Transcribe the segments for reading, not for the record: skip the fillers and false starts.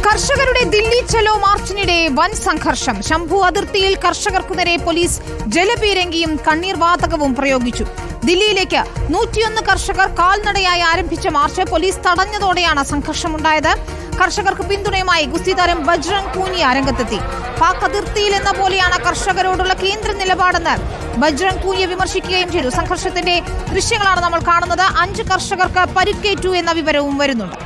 കർഷകരുടെ ദില്ലി ചലോ മാർച്ചിനിടെ വൻ സംഘർഷം. ശംഭു അതിർത്തിയിൽ കർഷകർക്കു നേരെ പോലീസ് ജലപീരങ്കിയും കണ്ണീർ വാതകവും പ്രയോഗിച്ചു. ദില്ലിയിലേക്ക് 101 കർഷകർ കാൽനടയായി ആരംഭിച്ച മാർച്ച് പോലീസ് തടഞ്ഞതോടെയാണ് സംഘർഷമുണ്ടായത്. കർഷകർക്ക് പിന്തുണയുമായി ഗുസ്തി താരം ബജ്രംഗ് പൂനിയ രംഗത്തെത്തി. പാക് അതിർത്തിയിൽ എന്ന പോലെയാണ് കർഷകരോടുള്ള കേന്ദ്ര നിലപാടെന്ന് ബജ്രംഗ് പൂനിയ വിമർശിക്കുകയും ചെയ്തു. സംഘർഷത്തിന്റെ ദൃശ്യങ്ങളാണ് നമ്മൾ കാണുന്നത്. 5 കർഷകർക്ക് പരിക്കേറ്റു എന്ന വിവരവും വരുന്നുണ്ട്.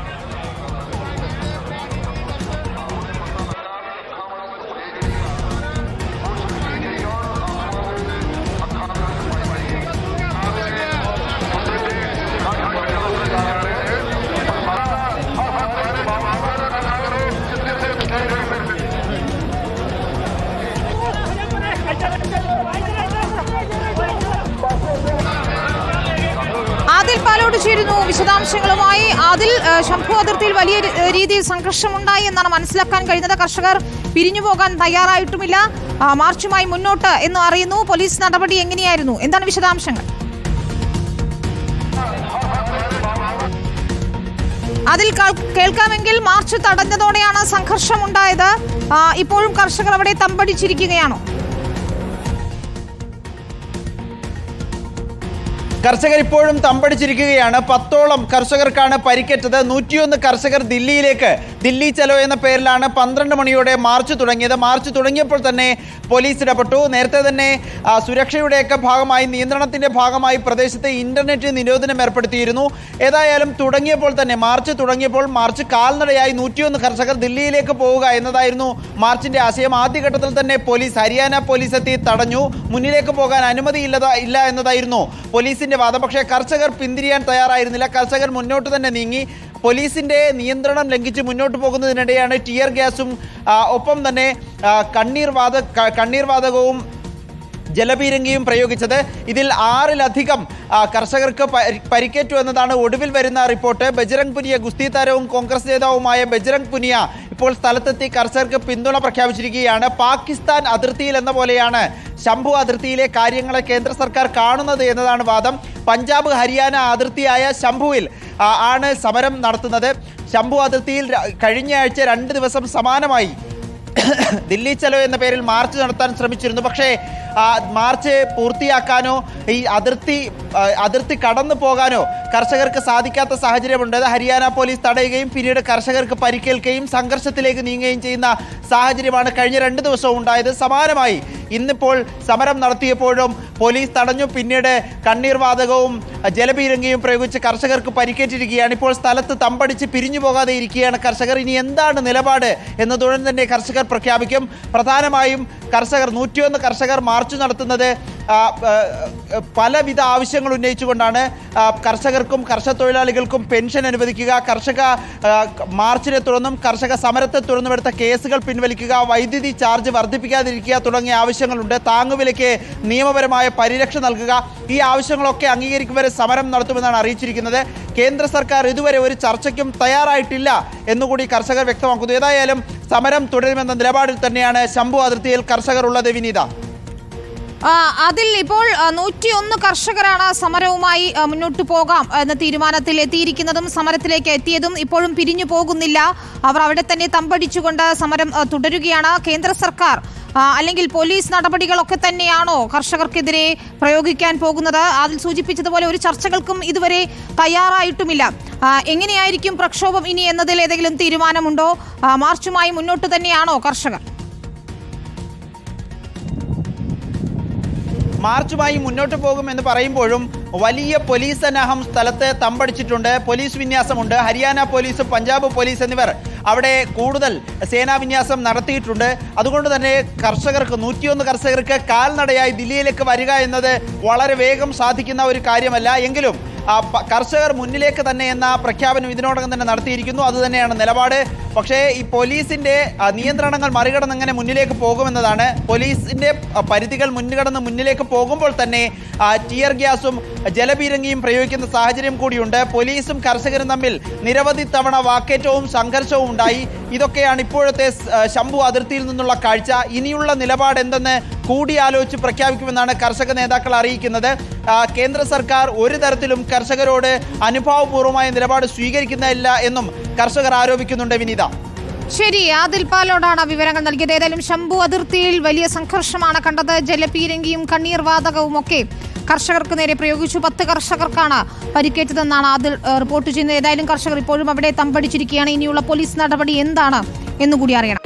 ആദിൽ പാലോട് ചേരുന്നു വിശദാംശങ്ങളുമായി. ആദിൽ, ശംഭു അതിർത്തിയിൽ വലിയ രീതിയിൽ സംഘർഷമുണ്ടായി എന്നാണ് മനസ്സിലാക്കാൻ കഴിയുന്നത്. കർഷകർ പിരിഞ്ഞുപോകാൻ തയ്യാറായിട്ടുമില്ല, മാർച്ചുമായി മുന്നോട്ട് എന്ന് അറിയുന്നു. പോലീസ് നടപടി എങ്ങനെയായിരുന്നു? എന്താണ് വിശദാംശങ്ങൾ? അതിൽ കേൾക്കാമെങ്കിൽ മാർച്ച് തടഞ്ഞതോടെയാണ് സംഘർഷമുണ്ടായത്. ഇപ്പോഴും കർഷകർ അവിടെ തമ്പടിച്ചിരിക്കുകയാണോ? കർഷകർ ഇപ്പോഴും തമ്പടിച്ചിരിക്കുകയാണ്. 10ഓളം കർഷകർക്കാണ് പരിക്കേറ്റത്. 101 കർഷകർ ദില്ലിയിലേക്ക്, ദില്ലി ചലോ എന്ന പേരിലാണ് 12 മണിയോടെ മാർച്ച് തുടങ്ങിയത്. മാർച്ച് തുടങ്ങിയപ്പോൾ തന്നെ പോലീസ് ഇടപെട്ടു. നേരത്തെ തന്നെ സുരക്ഷയുടെയൊക്കെ ഭാഗമായി, നിയന്ത്രണത്തിന്റെ ഭാഗമായി പ്രദേശത്ത് ഇന്റർനെറ്റ് നിരോധനം ഏർപ്പെടുത്തിയിരുന്നു. ഏതായാലും തുടങ്ങിയപ്പോൾ തന്നെ, മാർച്ച് തുടങ്ങിയപ്പോൾ മാർച്ച് കാൽനടയായി 101 കർഷകർ ദില്ലിയിലേക്ക് പോവുക എന്നതായിരുന്നു മാർച്ചിന്റെ ആശയം. ആദ്യഘട്ടത്തിൽ തന്നെ പോലീസ്, ഹരിയാന പോലീസ് എത്തി തടഞ്ഞു. മുന്നിലേക്ക് പോകാൻ അനുമതിയില്ല എന്നതായിരുന്നു പോലീസിന്റെ വാദം. പക്ഷേ കർഷകർ പിന്തിരിയാൻ തയ്യാറായിരുന്നില്ല. കർഷകർ മുന്നോട്ട് തന്നെ നീങ്ങി. പോലീസിന്റെ നിയന്ത്രണം ലംഘിച്ച് മുന്നോട്ട് പോകുന്നതിനിടെയാണ് ടിയർ ഗ്യാസും ഒപ്പം തന്നെ കണ്ണീർ വാതകവും ജലപീരങ്കിയും പ്രയോഗിച്ചത്. ഇതിൽ 6-ലധികം കർഷകർക്ക് പരിക്കേറ്റു എന്നതാണ് ഒടുവിൽ വരുന്ന റിപ്പോർട്ട്. ബജ്രംഗ് പുനിയ, ഗുസ്തി താരവും കോൺഗ്രസ് നേതാവുമായ ബജ്രംഗ് പുനിയ ഇപ്പോൾ സ്ഥലത്തെത്തി കർഷകർക്ക് പിന്തുണ പ്രഖ്യാപിച്ചിരിക്കുകയാണ്. പാകിസ്ഥാൻ അതിർത്തിയിൽ എന്ന പോലെയാണ് ശംഭു അതിർത്തിയിലെ കാര്യങ്ങളെ കേന്ദ്ര സർക്കാർ കാണുന്നത് എന്നതാണ് വാദം. പഞ്ചാബ് ഹരിയാന അതിർത്തിയായ ശംഭുവിൽ ആണ് സമരം നടത്തുന്നത്. ശംഭു അതിർത്തിയിൽ കഴിഞ്ഞ ആഴ്ച 2 ദിവസം സമാനമായി ദില്ലി ചലോ എന്ന പേരിൽ മാർച്ച് നടത്താൻ ശ്രമിച്ചിരുന്നു. പക്ഷേ മാർച്ച് പൂർത്തിയാക്കാനോ ഈ അതിർത്തി കടന്നു പോകാനോ കർഷകർക്ക് സാധിക്കാത്ത സാഹചര്യമുണ്ട്. ഹരിയാന പോലീസ് തടയുകയും പിന്നീട് കർഷകർക്ക് പരിക്കേൽക്കുകയും സംഘർഷത്തിലേക്ക് നീങ്ങുകയും ചെയ്യുന്ന സാഹചര്യമാണ് കഴിഞ്ഞ 2 ദിവസവും ഉണ്ടായത്. സമാനമായി ഇന്നിപ്പോൾ സമരം നടത്തിയപ്പോഴും പോലീസ് തടഞ്ഞു. പിന്നീട് കണ്ണീർ വാതകവും ജലപീരങ്കിയും പ്രയോഗിച്ച് കർഷകർക്ക് പരിക്കേറ്റിരിക്കുകയാണ്. ഇപ്പോൾ സ്ഥലത്ത് തമ്പടിച്ച് പിരിഞ്ഞു പോകാതെ ഇരിക്കുകയാണ് കർഷകർ. ഇനി എന്താണ് നിലപാട് എന്നതുടൻ തന്നെ കർഷകർ പ്രഖ്യാപിക്കും. പ്രധാനമായും കർഷകർ, 101 കർഷകർ മാർച്ച് നടത്തുന്നത് പലവിധ ആവശ്യങ്ങൾ ഉന്നയിച്ചുകൊണ്ടാണ്. കർഷകർക്കും കർഷക തൊഴിലാളികൾക്കും പെൻഷൻ അനുവദിക്കുക, കർഷക മാർച്ചിനെ തുടർന്നും കർഷക സമരത്തെ തുടർന്നും എടുത്ത കേസുകൾ പിൻവലിക്കുക, വൈദ്യുതി ചാർജ് വർദ്ധിപ്പിക്കാതിരിക്കുക തുടങ്ങിയ ആവശ്യങ്ങളുണ്ട്. താങ്ങുവിലയ്ക്ക് നിയമപരമായ പരിരക്ഷ നൽകുക, ഈ ആവശ്യങ്ങളൊക്കെ അംഗീകരിക്കും വരെ സമരം നടത്തുമെന്നാണ് അറിയിച്ചിരിക്കുന്നത്. കേന്ദ്ര സർക്കാർ ഇതുവരെ ഒരു ചർച്ചയ്ക്കും തയ്യാറായിട്ടില്ല എന്നുകൂടി കർഷകർ വ്യക്തമാക്കുന്നു. ഏതായാലും സമരം തുടരുമെന്ന നിലപാടിൽ തന്നെയാണ് ശംഭു അതിർത്തിയിൽ കർഷകർ ഉള്ളത്. വിനീത, അതിൽ ഇപ്പോൾ 101 കർഷകരാണ് സമരവുമായി മുന്നോട്ട് പോകാം എന്ന തീരുമാനത്തിൽ എത്തിയിരിക്കുന്നതും സമരത്തിലേക്ക് എത്തിയതും. ഇപ്പോഴും പിരിഞ്ഞു പോകുന്നില്ല. അവർ അവിടെ തന്നെ തമ്പടിച്ചുകൊണ്ട് സമരം തുടരുകയാണ്. കേന്ദ്ര സർക്കാർ അല്ലെങ്കിൽ പോലീസ് നടപടികളൊക്കെ തന്നെയാണോ കർഷകർക്കെതിരെ പ്രയോഗിക്കാൻ പോകുന്നത്? അതിൽ സൂചിപ്പിച്ചതുപോലെ ഒരു ചർച്ചകൾക്കും ഇതുവരെ തയ്യാറായിട്ടുമില്ല. എങ്ങനെയായിരിക്കും പ്രക്ഷോഭം ഇനി എന്നതിൽ ഏതെങ്കിലും തീരുമാനമുണ്ടോ? മാർച്ചുമായി മുന്നോട്ട് തന്നെയാണോ കർഷകർ? മാർച്ചുമായി മുന്നോട്ട് പോകുമെന്ന് പറയുമ്പോഴും വലിയ പോലീസ് സന്നാഹം സ്ഥലത്ത് തമ്പടിച്ചിട്ടുണ്ട്. പോലീസ് വിന്യാസമുണ്ട്. ഹരിയാന പോലീസ്, പഞ്ചാബ് പോലീസ് എന്നിവർ അവിടെ കൂടുതൽ സേനാ വിന്യാസം നടത്തിയിട്ടുണ്ട്. അതുകൊണ്ട് തന്നെ കർഷകർക്ക്, 101 കർഷകർക്ക് കാൽനടയായി ദില്ലിയിലേക്ക് വരിക എന്നത് വളരെ വേഗം സാധിക്കുന്ന ഒരു കാര്യമല്ല. എങ്കിലും കർഷകർ മുന്നിലേക്ക് തന്നെ എന്ന പ്രഖ്യാപനം ഇതിനോടകം തന്നെ നടത്തിയിരിക്കുന്നു. അതുതന്നെയാണ് നിലപാട്. പക്ഷേ ഈ പോലീസിന്റെ നിയന്ത്രണങ്ങൾ മറികടന്ന് എങ്ങനെ മുന്നിലേക്ക് പോകുമെന്നതാണ്. പോലീസിന്റെ പരിധികൾ മുൻകടന്ന് മുന്നിലേക്ക് പോകുമ്പോൾ തന്നെ ടിയർ ഗ്യാസും ജലപീരങ്കിയും പ്രയോഗിക്കുന്ന സാഹചര്യം കൂടിയുണ്ട്. പോലീസും കർഷകരും തമ്മിൽ നിരവധി തവണ വാക്കേറ്റവും സംഘർഷവും ഉണ്ടായി. ഇതൊക്കെയാണ് ഇപ്പോഴത്തെ ശംഭു അതിർത്തിയിൽ നിന്നുള്ള കാഴ്ച. ഇനിയുള്ള നിലപാട് എന്തെന്ന് കൂടിയാലോചിച്ച് പ്രഖ്യാപിക്കുമെന്നാണ് കർഷക നേതാക്കൾ അറിയിക്കുന്നത്. കേന്ദ്ര സർക്കാർ ഒരു തരത്തിലും കർഷകരോട് അനുഭാവപൂർവമായ നിലപാട് സ്വീകരിക്കുന്നില്ല എന്നും കർഷകർ ആരോപിക്കുന്നുണ്ട്. വിനീത, ശരി, ആദിൽ പാലോടാണ് വിവരങ്ങൾ നൽകിയത്. ഏതായാലും ശംഭു അതിർത്തിയിൽ വലിയ സംഘർഷമാണ് കണ്ടത്. ജലപീരങ്കിയും കണ്ണീർ വാതകവും ഒക്കെ കർഷകർക്ക് നേരെ പ്രയോഗിച്ചു. 10 കർഷകർക്കാണ് പരിക്കേറ്റതെന്നാണ് ആദിൽ റിപ്പോർട്ട് ചെയ്യുന്നത്. ഏതായാലും കർഷകർ ഇപ്പോഴും അവിടെ തമ്പടിച്ചിരിക്കുകയാണ്. ഇനിയുള്ള പോലീസ് നടപടി എന്താണ് എന്നുകൂടി അറിയണം.